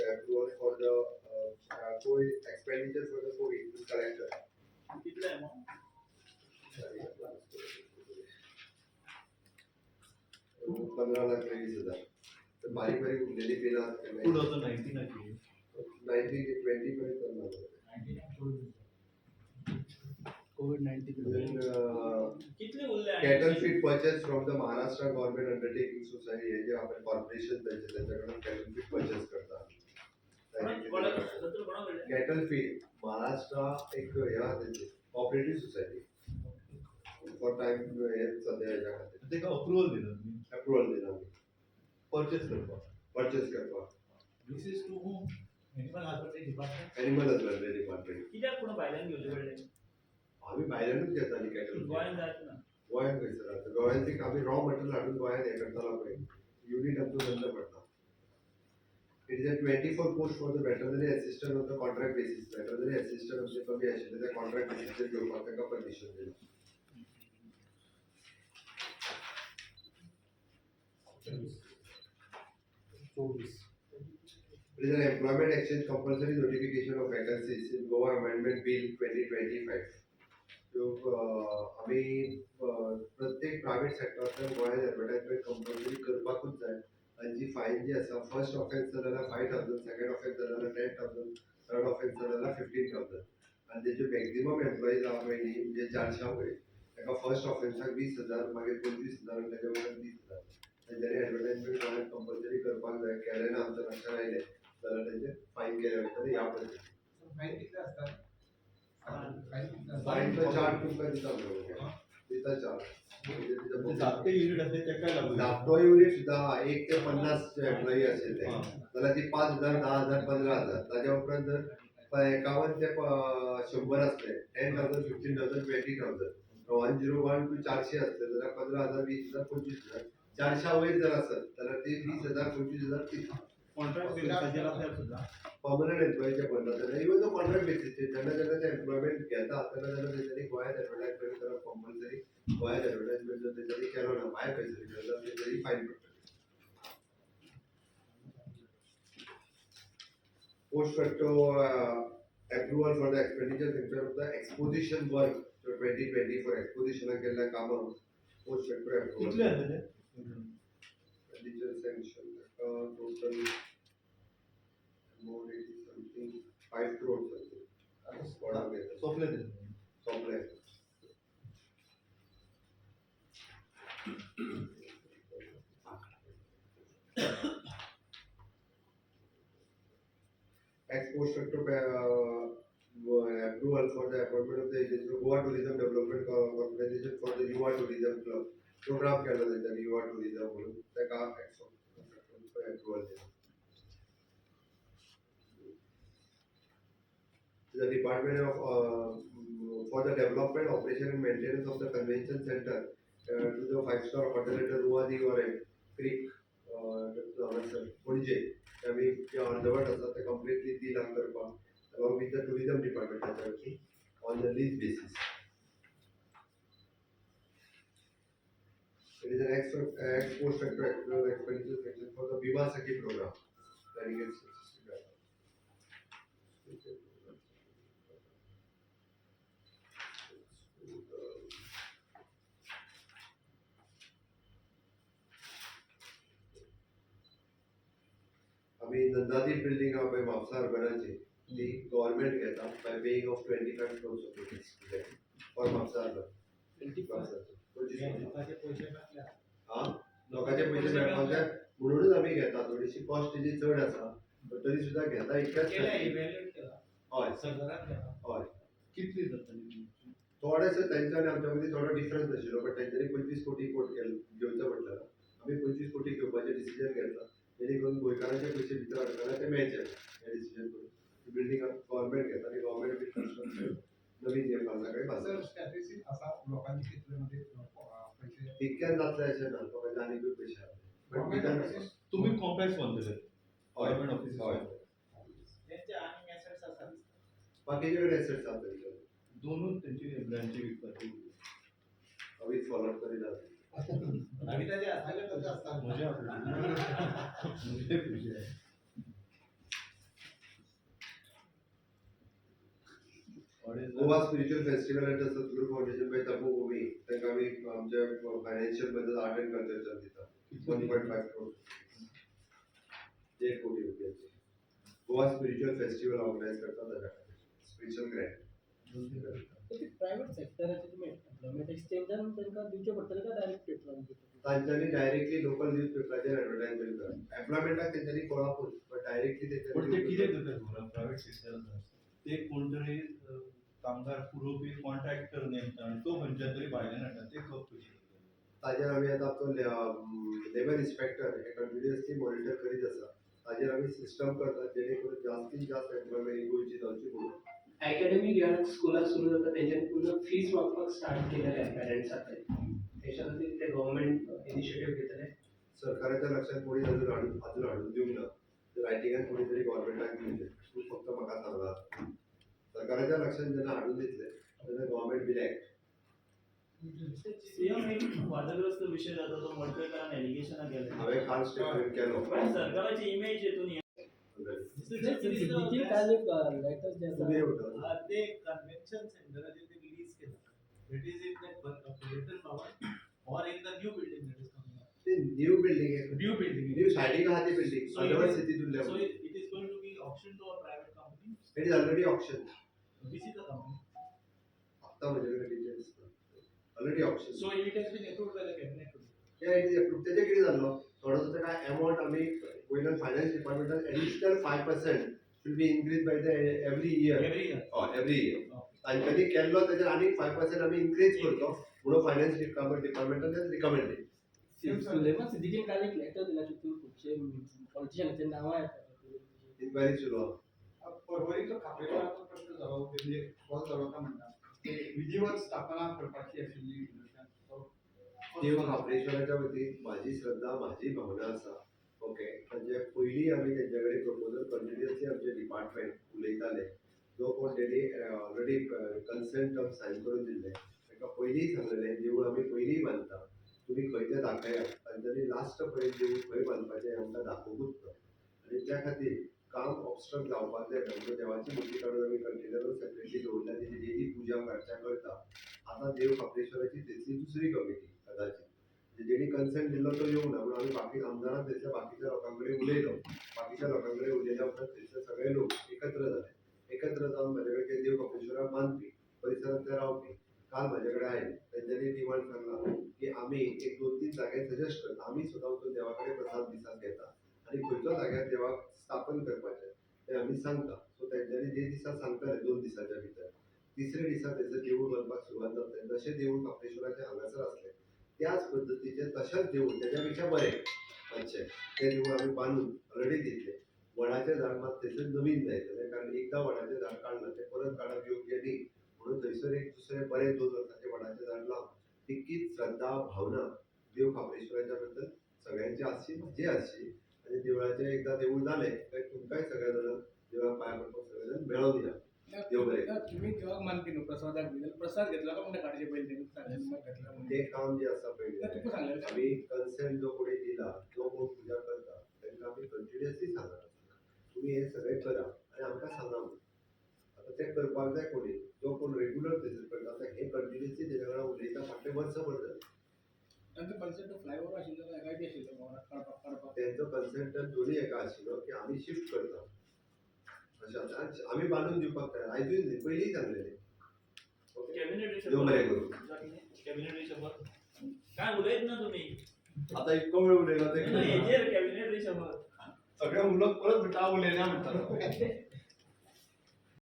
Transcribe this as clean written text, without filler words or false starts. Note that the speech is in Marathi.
approval for the COVID expenditure for the COVID to collector. कितला आहे मग? पंधरा लाख 23,000. तर बारीक बारीक उरलेली बिलं आहेत का नाही? 2019 ची 19-20 पर्यंत करणार. COVID-19 Then कितले उरले आहे? cattle feed purchase from the Maharashtra Government Undertaking Society हे जे आपण कॉर्पोरेशन त्यांच्याकडून cattle feed purchase करतात. Cattle feed महाराष्ट्र एक या कोऑपरेटिव्ह सोसायटी फॉर टाइम हे सध्या याच्यामध्ये ते का अप्रूव्हल दिलं अप्रुव्हल दिला आम्ही परचेस करतो परचेस करतो. This is to home animal husbandry department animal husbandry department कित्याक पुन्हा भायल्यान घेवचे पडले? आम्ही भायल्यानूच घेताली कॅटल. गोंयान जायत ना. गोंयान खंयसर रावता गोंयान एक आम्ही रॉ मटेरियल हाडून गोंयान हे करतालो पळय युनिट आमचो बंद पडटा. It is a 24 post for the veterinary assistant on the contract basis. Veterinary assistant आमचे कमी आशिल्ले ते कॉन्ट्रॅक्ट बेसिसचेर घेवपाक ताका परमिशन दिलें. It is an employment exchange compulsory notification of vacancies in Goa Amendment Bill 2025. जो आम्ही प्रत्येक प्रायव्हेट सेक्टरांतल्यान गोंयांत एडवर्टायजमेंट कंपल्सरी करपाकूच जाय. आनी जी फायन जी आसा फर्स्ट ऑफेन्स जाल्यार 5,000, सेकंड ऑफेन्स जाल्यार 10,000, थर्ड ऑफेन्स जाल्यार 15,000. आनी तेजे मॅक्झिमम एम्प्लॉईज आहा पळय न्ही म्हणजे 400 पळय ताका फर्स्ट ऑफेन्साक 20,000 मागीर 25,000 आनी तेच्या वयर 30,000. तेंच्यांनी एडवर्टायजमेंट गोंयांत कंपल्सरी करपाक जाय. केलें ना आमच्या लक्षान आयलें जाल्यार तेंचे फायन केले वयतले ह्या पद्दतीन. फायन कितले आसता? फायन तो चार्ज तुमकां दिता दिता चार्ज. जाते युनिट असते ते काय लागू धाकटो युनिट सुद्दां 1 ते 50 एम्प्लॉई आशिल्ले जाल्यार ती 5,000, 10,000, 15,000. ताज्या उपरांत जर 51 ते 100 असले 10,000, 15,000, 20,000. 101 to 400 असले जाल्यार 15,000, 20,000, 25,000. 400 वयर जर आसत जाल्यार ती 20,000, 25,000 ती कॉन्ट्रॅक्ट बेसिसचेर असल्यार सुद्दां पर्मनंट एम्प्लॉईचे पडटा जाल्यार इवन तो कॉन्ट्रॅक्ट बेसिसचेर जेन्ना जेन्ना ते एम्प्लॉयमेंट घेता तेन्ना तेन्ना तेंच्यांनी गोंयांत एडवर्टायजमेंट करप कंपल्सरी. गोंयांत एडवर्टायजमेंट जर तेंच्यांनी केलो ना भायर खंयसरी केलो जाल्यार तेंच्यांनी फायन पडटली. Post facto approval for the expenditure sector of the exposition work 2020 for एक्सपोजिशनाक केल्ल्या कामाक पोस्ट फॅक्टो अप्रुव्हल कितले आसले ते expenditure sanction total more it is something 5 crores something. सोपले ते Software. Export sector approval for the appointment of the agency Goa Tourism Development Organization for the Yuva Tourism Club. Program केला त्यांनी युवा टुरिझम म्हणून त्याका approval दिला. The Department of for the development, operation and maintenance of the convention center to the 5-star hotel at the Ruadi or Creek, Punje. आम्ही अर्धवट असतात ते completely 3 लाख करपाक along with the tourism department त्याच्यावरती on the lease basis. It is an export sector expenditure section for the Viva Sakhi program. Delegates. आम्ही नंदादीप बिल्डिंग ऑफ म्हापसा अर्बनाची ती गव्हर्नमेंट घेता bye paying off 25 crores of rupees for Mapusa urban. हा लोकांचे पैसे मेळपाक जाय म्हणूनच आम्ही घेता. थोडीशी कॉस्ट तेजी चड आसा पण तरी सुद्धा घेता इतक्याच. हय हय कितली जातली थोडेसं त्यांच्या आणि आमच्या मध्ये थोडा डिफरन्स आशिल्लो पण त्यांच्यानी 25 कोटी कोट घेवचो पडटलो. आम्ही 25 कोटी घेवपाचें डिसिजन घेतला जेणे करून गोंयकारांचे पयशे भितर अडकना ते मेळचे हे डिसिजन करून. बिल्डिंग गव्हर्नमेंट घेता आणि गव्हर्नमेंट बी कन्स्ट्रक्शन नवीन हे सगळे बांदता. स्ट्रॅटेजी असा लोकांनी कितल्यामध्ये पैसे तितक्यान जातले अशें ना लोकांचे आनी खूब पयशे आहा पण तुम्ही कॉम्प्लेक्स बांदलेले गव्हर्नमेंट ऑफिस हय त्यांचे आणि assets असतात. बाकीचे कडेन एसेट्स आहा तेंचे दोनूच त्यांची ब्रँची विकपाची वीथ फॉलोअप करीत आहा. आणि त्याचे असले कसं असतात मजा आपली Goa spiritual festival at the Sadhguru foundation bye तपोभूमी तांकां आमी आमच्या फायनान्शियल बद्दल आर्ट एंड कल्चरल दिता 1.5 crore 1 कोटी रुपयाचे गोवा स्पिरिच्युअल फेस्टिवल ऑर्गनायज करता ताच्या खातीर स्पेशल ग्रँट प्रायव्हेट सेक्टराचे तुम्ही एम्प्लॉयमेंट एक्सचेंजान तांकां दिवचे पडटले का डायरेक्ट पेपरान तांच्यांनी डायरेक्टली लोकल न्यूज पेपराचेर एडवर्टायजमेंट करप एम्प्लॉयमेंटाक तेंच्यांनी कोल्हापूर बट डायरेक्टली पण ते कितें तेंच्यांनी करतात प्रायव्हेट सेक्टरान ते कोण तरी कामगार पुरवपी कॉन्ट्रॅक्टर नेमता आनी तो खंयच्या तरी भायल्यान हाडटा ते कप कशी ताजेर आमी आतां तो लेबर इन्स्पेक्टर हे कंटिन्युअसली मॉनिटर करीत आसा ताजेर आमी सिस्टम करतात जेणे करून जास्तीत जास्त एम्प्लॉयमेंट गोंयची जावची म्हणून अकॅडमिक इयराक स्कुलां सुरू जाता तेंच्यानी पूर्ण फीज मागपाक स्टार्ट केलेले पेरंट्स खातीर तेच्या खातीर ते गव्हर्मेंट इनिशिएटीव घेतले सरकाराच्या लक्षात कोणी अजून हाडून दिवंक ना रायटिंगान कोणी तरी गव्हर्मेंटाक दिवचे तूं फक्त म्हाका सांगला सरकाराच्या लक्षात जेन्ना हाडून दितले तेन्ना गव्हर्मेंट विल एक्ट सीएम एक वादग्रस्त विषय जाता तो मडकयकारान एलिगेशनां केले हांवें काल स्टेटमेंट केलो पण सरकाराची इमेज हेतून सिद्दीकी काल एक लेटर जे तुम्ही आसा उठा. ते कन्व्हेन्शन सेंटराचेर ते रिलीज केला it is in the little power or in the new building that is coming up ते new building new building new सायडीक आहा ती building So underworld it is- सिटीतून so level it is going to be auctioned to a private company it is already option which is the company आत्ता म्हजे कडेन details already option so it has been approved by the cabinet today त्या इट इज अप्रूव्ड तेजे कितें जाल्लो थोडोसो काय अमाउंट आमी वयल्यान finance डिपार्टमेंटान additional 5% should be increased by the every year every year every year okay. तांच्यांनी केल्लो तेजेर आनीक 5% आमी इन्क्रीज करतो म्हणून फायनान्स डिपार्टमेंटान तें रिकमेंड सुलेमान सिद्दीकीन काल एक लेटर दिला तितून खुबशे पॉलिटिशियनाचे नांवां येतात इन्क्वायरी सुरू आहा परवरीचो खातेवाराचो प्रश्न जालो म्हणजे सॉल्व जालो काय म्हणटा ते विधिवत स्थापना करपाची आशिल्ली देव महाबळेश्वराच्या वतीन माझी श्रद्धा माझी भावना आसा ओके म्हणजे पयलीं आमी तेंचे कडेन प्रपोजल कंटिन्युअसली आमचे डिपार्टमेंट उलयताले जो कोण तेणी ऑलरेडी कन्सेंट टर्म सायन करून दिल्ले ताका पयलीं सांगलेलें देवूळ आमी पयलीं बांदता तुमी खंय तें दाखयात तांच्यांनी लास्ट पर्यंत देवूळ खंय बांदपाचें आमकां दाखोवूच ना आनी त्या खातीर काम ऑब्स्ट्रक्ट जावपाक जाय म्हणजे देवाची मुर्ती काडून आमी कंटेनर सेपरेटली दवरल्या तेजी डेली पुजा अर्चा करता आतां देव कापलेश्वराची तेचली दुसरी कमिटी कदाचित जेणी कन्सेंट दिल्लो तो येवंक ना म्हणून आमी बाकी आमदारान थंयसर बाकीच्या लोकां कडेन उलयलो बाकीच्या लोकां कडेन उलयल्या उपरांत थंयसर सगळे लोक एकत्र जावन म्हाजे कडेन ते देव कापलेश्वराक मानपी परिसरांतले रावपी काल म्हाजे कडेन आयले तेंच्यांनी डिमांड सांगला की आमी एक 2-3 जागे सजेस्ट करता आमी सुद्दां वचून देवा कडेन प्रसाद दिसाक घेता आनी खंयच्या जाग्यार देवाक स्थापन करपाचें तें आमी सांगता सो तेंच्यांनी जे दिसा सांगताले 2 दिसाच्या भितर तिसरे दिसा थंयसर देवूळ बांदपाक सुरवात जातलें जशें देवूळ कापलेश्वराचें हांगासर आसलें त्याच पद्दतीचें तशेंच देवूळ तेच्या पेक्षा बरें मातशें तें देवूळ आमी बांदून ऑलरेडी दितलें वडाचें झाड मात थंयसर नवीन जायतलें कारण एकदां वडाचें झाड काडलां तें परत काडप योग्य न्ही म्हणून थंयसर एक दुसरें बरें 2 वर्साचें वडाचें झाड लावन तितकीच श्रद्धा भावना देव कापलेश्वराच्या बद्दल सगळ्यांची आसची म्हजी आसची आनी देवळाचें एकदां देवूळ जालें काय तुमकांय सगळ्या जाणांक देवळाक पांयां पडपाक सगळे जाण मेळोन या देव बरें तुम्ही देवाक मानपी न्हू प्रसादाक बी प्रसाद घेतला का म्हणटा काडचे पयलीं घेतला म्हणून तें काम जें आसा पळय तुका सांगलें का आमी कन्सेंट जो कोणी दिला जो कोण पुजा करता तांकां आमी कंटिन्युअसली सांगता तुमी हे सगळें करा आनी आमकां सांगा म्हणून आतां तें करपाक जाय कोणी जो कोण रेग्युलर थंयसर करता आतां हे कंटिन्युअसली तेच्या वांगडा उलयता फाटलें वर्सभर जालें तांचो कन्सेप्ट फ्लायओवर आशिल्लो काय एकाय आशिल्लो काडपाक तेंचो कन्सेंट दोनूय एका आशिल्लो की आमी शिफ्ट करता अशें आतां आमी बांदून दिवपाक तयार आयजूच न्ही पयलीं सांगलेलें कॅबिनेट देव बरें करूं कॅबिनेट रिशबर काय उलयत ना तुम्ही आतां इतको वेळ उलयलो ते हेजेर कॅबिनेट रिशबर सगळे उलोवप परत म्हणटा हांव उलयना म्हणटा